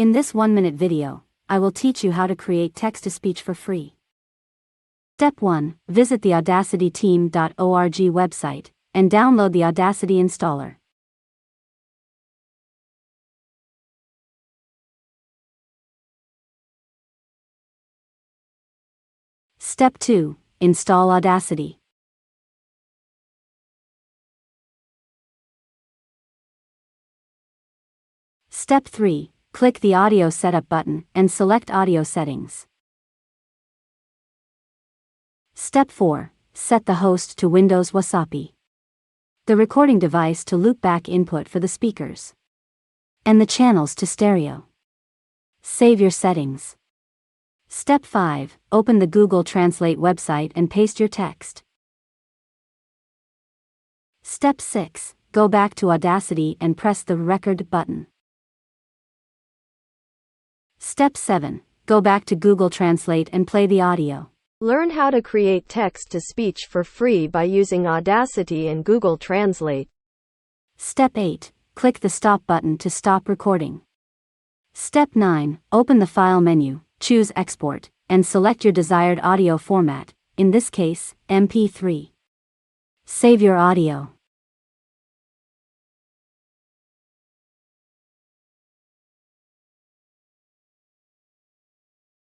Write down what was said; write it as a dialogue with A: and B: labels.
A: In this 1-minute video, I will teach you how to create text-to-speech for free. Step 1. Visit the audacityteam.org website and download the Audacity installer. Step 2. Install Audacity. Step 3. Click the Audio Setup button and select Audio Settings. Step 4. Set the host to Windows Wasapi, the recording device to loopback input for the speakers, and the channels to stereo. Save your settings. Step 5. Open the Google Translate website and paste your text. Step 6. Go back to Audacity and press the Record button. Step 7. Go back to Google Translate and play the audio.
B: Learn how to create text-to-speech for free by using Audacity and Google Translate.
A: Step 8. Click the Stop button to stop recording. Step 9. Open the File menu, choose Export, and select your desired audio format, in this case, MP3. Save your audio.